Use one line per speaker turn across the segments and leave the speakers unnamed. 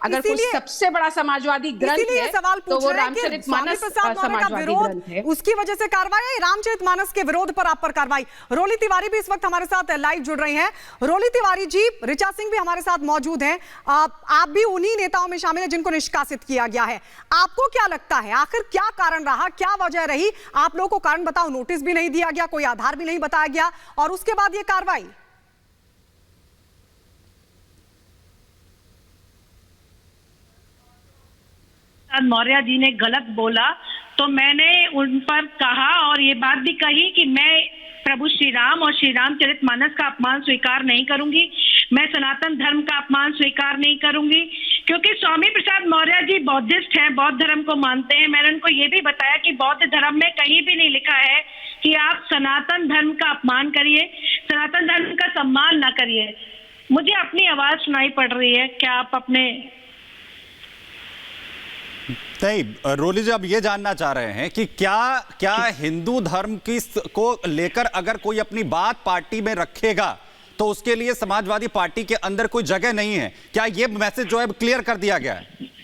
अगर कोई सबसे बड़ा समाजवादी ग्रंथ है
सवाल
तो वो
पूछ रहे हैं कि
रामचरितमानस
स्वामी प्रसाद मौर्य का विरोध है, उसकी वजह से कार्रवाई, रामचरितमानस के विरोध पर आप पर कार्रवाई। रोली तिवारी भी इस वक्त हमारे साथ लाइव जुड़ रही हैं। रोली तिवारी जी, ऋचा सिंह भी हमारे साथ मौजूद हैं। आप भी उन्हीं नेताओं में शामिल हैं जिनको निष्कासित किया गया है। आपको क्या लगता है आखिर क्या कारण रहा, क्या वजह रही? आप लोगों को कारण बताओ, नोटिस भी नहीं दिया गया, कोई आधार भी नहीं बताया गया और उसके बाद ये कार्रवाई।
मौर्य जी ने गलत बोला तो मैंने उन पर कहा और ये बात भी कही कि मैं प्रभु श्री राम और श्री रामचरितमानस का अपमान स्वीकार नहीं करूंगी, मैं सनातन धर्म का अपमान स्वीकार नहीं करूंगी, क्योंकि स्वामी प्रसाद मौर्य जी बौद्धिस्ट हैं, बौद्ध धर्म को मानते हैं। मैंने उनको ये भी बताया कि बौद्ध धर्म में कहीं भी नहीं लिखा है कि आप सनातन धर्म का अपमान करिए, सनातन धर्म का सम्मान ना करिए। मुझे अपनी आवाज सुनाई पड़ रही है, क्या आप अपने
नहीं, रोली जी, अब ये जानना चाह रहे हैं कि क्या हिंदू धर्म की को लेकर अगर कोई अपनी बात पार्टी में रखेगा तो उसके लिए समाजवादी पार्टी के अंदर कोई जगह नहीं है? क्या ये मैसेज जो है क्लियर कर दिया गया है?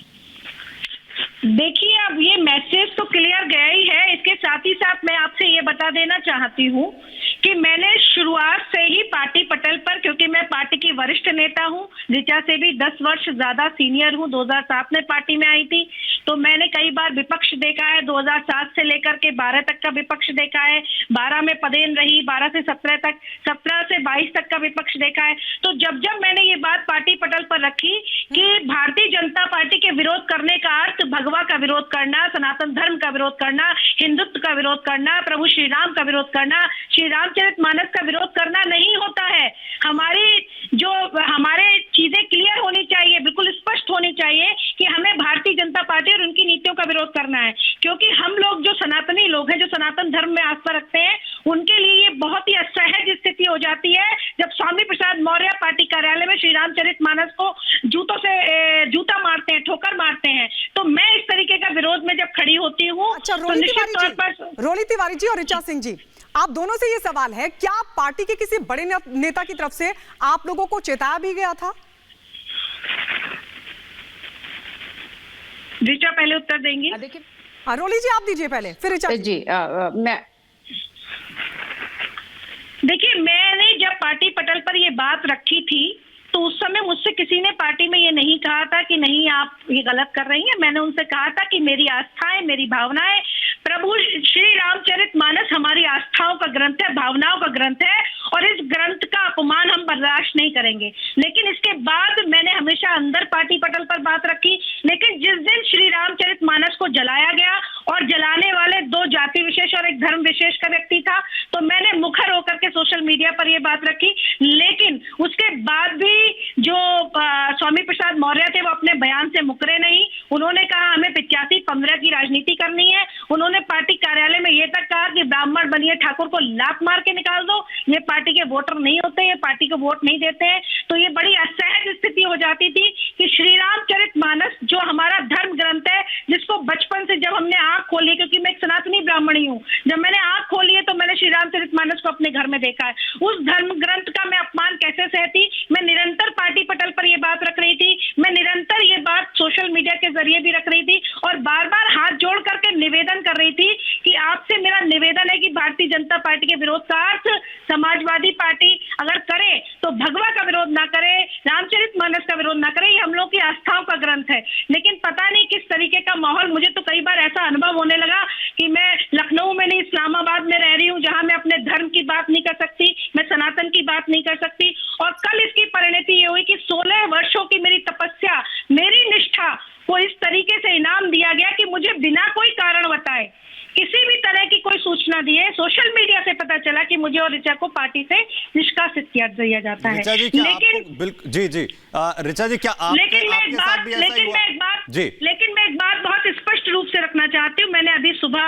देखिए, अब ये मैसेज तो क्लियर गया ही है। इसके साथ ही साथ मैं आपसे ये बता देना चाहती हूँ कि मैंने शुरुआत से ही पार्टी पटल पर, क्योंकि मैं पार्टी की वरिष्ठ नेता हूँ, ऋचा से भी 10 वर्ष ज्यादा सीनियर हूँ, 2007 में पार्टी में आई थी, तो मैंने कई बार विपक्ष देखा है। 2007 से लेकर के 12 तक का विपक्ष देखा है, 12 में पदेन रही, 12 से 17 तक, 17 से 22 तक का विपक्ष देखा है। तो जब मैंने ये बात पार्टी पटल पर रखी कि भारतीय जनता पार्टी के विरोध करने का अर्थ भगवा का विरोध करना, सनातन धर्म का विरोध करना, हिंदुत्व का विरोध करना, प्रभु श्री राम का विरोध करना, श्री रामचरितमानस का विरोध करना नहीं होता है। हमारे चीजें क्लियर होनी चाहिए, बिल्कुल स्पष्ट होनी चाहिए कि हमें भारतीय जनता पार्टी और उनकी नीतियों का विरोध करना है, क्योंकि हम लोग जो सनातनी लोग हैं, जो सनातन धर्म में आस्था रखते हैं, उनके लिए ये बहुत ही असहज स्थिति हो जाती है जब स्वामी प्रसाद मौर्य पार्टी कार्यालय में श्री रामचरितमानस को जूतों से जूता मारते हैं, ठोकर मारते हैं। तो मैं इस तरीके का विरोध में जब खड़ी होती हूँ।
अच्छा, रोली तिवारी जी और ऋचा सिंह जी, आप दोनों से ये सवाल है, क्या पार्टी के किसी बड़े नेता की तरफ से आप लोगों को चेताया भी गया था?
ऋचा पहले उत्तर देंगी।
देखिए, रोली जी आप दीजिए पहले, फिर ऋचा
जी। मैं
देखिए, मैंने जब पार्टी पटल पर ये बात रखी थी तो उस समय मुझसे किसी ने पार्टी में ये नहीं कहा था कि नहीं आप ये गलत कर रही हैं। मैंने उनसे कहा था कि मेरी आस्थाएं, मेरी भावनाएं, प्रभु श्री रामचरितमानस हमारी आस्थाओं का ग्रंथ है, भावनाओं का ग्रंथ है और इस ग्रंथ का अपमान हम बर्दाश्त नहीं करेंगे। लेकिन इसके बाद मैंने हमेशा अंदर पार्टी पटल पर बात रखी, लेकिन जिस दिन श्री रामचरितमानस को जलाया गया और जलाने वाले 2 जाति विशेष और एक धर्म विशेष का व्यक्ति था, तो मैंने मुखर होकर के सोशल मीडिया पर यह बात रखी। लेकिन उसके बाद भी जो स्वामी प्रसाद मौर्य थे वो अपने बयान से मुकरे नहीं। उन्होंने कहा हमें 85-15 की राजनीति करनी है। उन्होंने पार्टी कार्यालय में ये तक कहा कि ब्राह्मण बनिए ठाकुर को लात मार के निकाल दो, ये पार्टी के वोटर नहीं होते, ये पार्टी को वोट नहीं देते हैं। तो ये बड़ी असहज स्थिति हो जाती थी कि श्री रामचरितमानस जो हमारा धर्म ग्रंथ है, जिसको बचपन से जब हमने आंख खोली, क्योंकि मैं एक सनातनी ब्राह्मणी हूँ, जब मैंने आंख खोली है तो मैंने श्री रामचरितमानस को अपने घर में देखा है। उस धर्म ग्रंथ का मैं अपमान कैसे सहती? मैं निरंतर पार्टी पटल पर यह बात रख रही थी, मैं निरंतर ये बात सोशल मीडिया के जरिए भी रख रही थी और बार बार हाथ जोड़ करके निवेदन कर रही थी कि आपसे मेरा निवेदन है कि भारतीय जनता पार्टी के विरोध का अर्थ समाजवादी पार्टी अगर करे तो भगवा का विरोध ना करे, रामचरितमानस का विरोध ना करे, ये हम लोग की आस्थाओं का ग्रंथ है। लेकिन पता नहीं किस तरीके का माहौल, मुझे तो कई बार ऐसा अनुभव होने लगा कि मैं लखनऊ में नहीं इस्लामाबाद में रह रही हूँ, जहां मैं अपने धर्म की बात नहीं कर सकती, मैं सनातन की बात नहीं कर सकती। और कल इसकी परिणति ये हुई कि 16 वर्षों की मेरी तपस्या, मेरी निष्ठा को इस तरीके से इनाम दिया गया कि मुझे बिना कोई कारण बताए, किसी भी तरह की कोई सूचना दिए, सोशल मीडिया से पता चला कि मुझे और ऋचा को पार्टी से निष्कासित किया जाता है।
लेकिन ऋचा जी, क्या आप
लेकिन मैं एक बात बहुत स्पष्ट रूप से रखना चाहती हूँ। मैंने अभी सुबह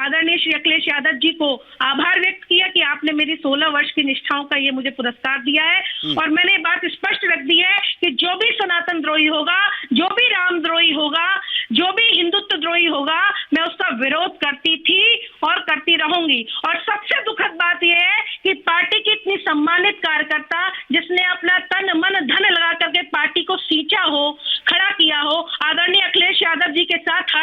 आदरणीय श्री अखिलेश यादव जी को आभार व्यक्त किया कि आपने मेरी 16 वर्ष की निष्ठाओं का ये मुझे पुरस्कार दिया है और मैंने बात स्पष्ट रख दी है कि जो भी सनातन द्रोही होगा, जो भी राम द्रोही होगा, जो भी हिंदुत्व द्रोही होगा, मैं उसका विरोध करती थी और करती रहूंगी। और सबसे दुखद बात यह है कि पार्टी की इतनी सम्मानित कार्यकर्ता जिसने अपना तन मन धन लगा करके पार्टी को सींचा हो, खड़ा किया हो, आदरणीय अखिलेश यादव जी के साथ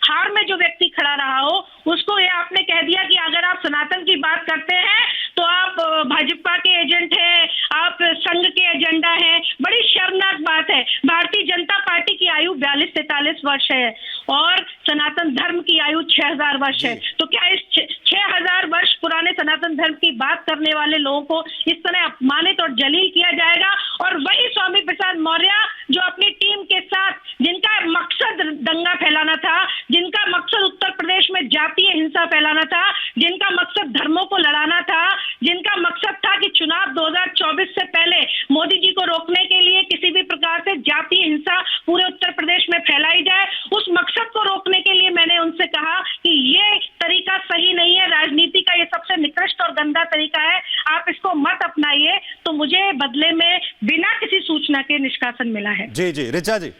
हार में जो व्यक्ति खड़ा रहा हो, उसको ये आपने कह दिया कि अगर आप सनातन की बात करते हैं तो आप भाजपा के एजेंट हैं, आप संघ के एजेंडा हैं। बड़ी शर्मनाक बात है। भारतीय जनता पार्टी की आयु 42-43 वर्ष है और सनातन धर्म की आयु 6000 वर्ष है। तो क्या इस 6000 वर्ष पुराने सनातन धर्म की बात करने वाले लोगों को इस तरह अपमानित और जलील किया जाएगा? और वही स्वामी प्रसाद मौर्य जो अपनी टीम के साथ, जिनका मकसद दंगा फैलाना था, जिनका मकसद उत्तर प्रदेश में जातीय हिंसा फैलाना था, जिनका मकसद धर्मों को लड़ाना था, जिनका मकसद था कि चुनाव 2024 से पहले मोदी जी को रोकने के लिए किसी भी प्रकार से जातीय हिंसा पूरे उत्तर प्रदेश में फैलाई जाए, उस मकसद को रोकने के लिए मैंने उनसे कहा कि ये तरीका सही नहीं है, राजनीति का ये सबसे निकृष्ट और गंदा तरीका है, आप इसको मत अपनाइए। तो मुझे बदले में बिना किसी सूचना के निष्कासन मिला है।
जी जी, ऋचा जी।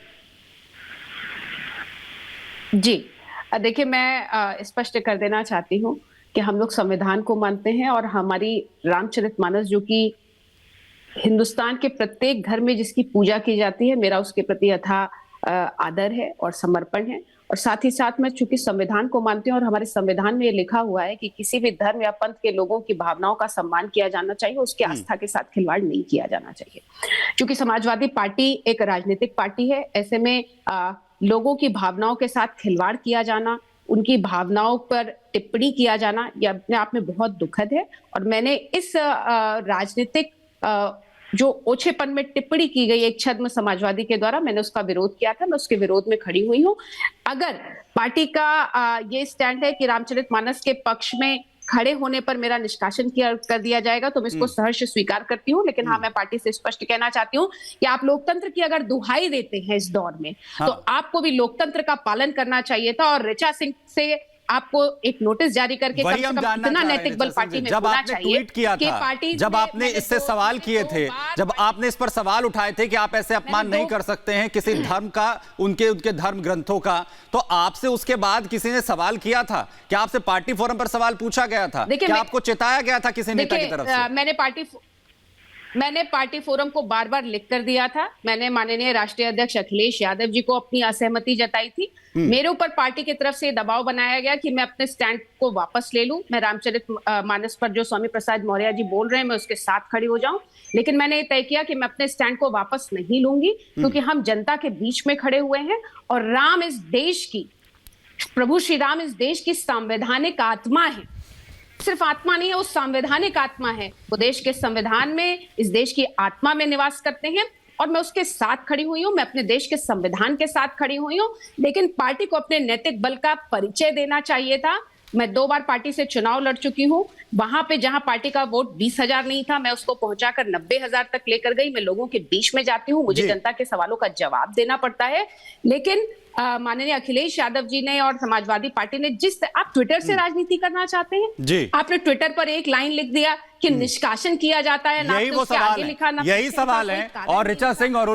जी देखिए, मैं स्पष्ट कर देना चाहती हूँ कि हम लोग संविधान को मानते हैं और हमारी रामचरितमानस जो कि हिंदुस्तान के प्रत्येक घर में जिसकी पूजा की जाती है, मेरा उसके प्रति अथाह आदर है और समर्पण है। और साथ ही साथ में चूंकि संविधान को मानते हैं और हमारे संविधान में ये लिखा हुआ है कि किसी भी धर्म या पंथ के लोगों की भावनाओं का सम्मान किया जाना चाहिए, उसकी आस्था के साथ खिलवाड़ नहीं किया जाना चाहिए। क्योंकि समाजवादी पार्टी एक राजनीतिक पार्टी है, ऐसे में लोगों की भावनाओं के साथ खिलवाड़ किया जाना, उनकी भावनाओं पर टिप्पणी किया जाना, यह अपने आप में बहुत दुखद है। और मैंने इस राजनीतिक जो ओछेपन में टिप्पणी की गई एक छद्म समाजवादी के द्वारा, मैंने उसका विरोध किया था, मैं उसके विरोध में खड़ी हुई हूँ। अगर पार्टी का ये स्टैंड है कि रामचरितमानस के पक्ष में खड़े होने पर मेरा निष्कासन कर दिया जाएगा तो मैं इसको सहर्ष स्वीकार करती हूँ। लेकिन हाँ, मैं पार्टी से स्पष्ट कहना चाहती हूँ कि आप लोकतंत्र की अगर दुहाई देते हैं इस दौर में, तो आपको भी लोकतंत्र का पालन करना चाहिए था। और ऋचा सिंह से आपको एक नोटिस जारी करके कम से कम इतना नैतिक बल पार्टी में
जब
होना
आपने
चाहिए
ट्वीट किया
कि
था,
पार्टी
जब आपने इससे सवाल किए थे, जब आपने इस पर सवाल उठाए थे कि आप ऐसे अपमान नहीं कर सकते हैं किसी धर्म का, उनके धर्म ग्रंथों का, तो आपसे उसके बाद किसी ने सवाल किया था? क्या आपसे पार्टी फोरम पर सवाल पूछा गया था? क्या आपको चेताया गया था किसी नेता की तरफ से?
मैंने पार्टी फोरम को बार बार लिख कर दिया था। मैंने माननीय राष्ट्रीय अध्यक्ष अखिलेश यादव जी को अपनी असहमति जताई थी। मेरे ऊपर पार्टी की तरफ से दबाव बनाया गया कि मैं अपने स्टैंड को वापस ले लूं, मैं रामचरितमानस पर जो स्वामी प्रसाद मौर्य जी बोल रहे हैं मैं उसके साथ खड़ी हो जाऊं। लेकिन मैंने ये तय किया कि मैं अपने स्टैंड को वापस नहीं लूंगी, क्योंकि हम जनता के बीच में खड़े हुए हैं और राम इस देश की, प्रभु श्री राम इस देश की संवैधानिक आत्मा है। सिर्फ आत्मा नहीं है, वो संवैधानिक आत्मा है। वो देश के संविधान में, इस देश की आत्मा में निवास करते हैं और मैं उसके साथ खड़ी हुई हूं, मैं अपने देश के संविधान के साथ खड़ी हुई हूं। लेकिन पार्टी को अपने नैतिक बल का परिचय देना चाहिए था। मैं 2 बार पार्टी से चुनाव लड़ चुकी हूं। वहां पे जहां पार्टी का वोट 20,000 नहीं था, मैं उसको पहुंचाकर 90,000 तक लेकर गई। मैं लोगों के बीच में जाती हूं, मुझे जनता के सवालों का जवाब देना पड़ता है। लेकिन माननीय अखिलेश यादव जी ने और समाजवादी पार्टी ने आप ट्विटर से राजनीति करना चाहते हैं, आपने ट्विटर पर एक लाइन लिख दिया कि निष्कासन किया जाता है,
यही वो सवाल है, यही सवाल है। और ऋचा सिंह और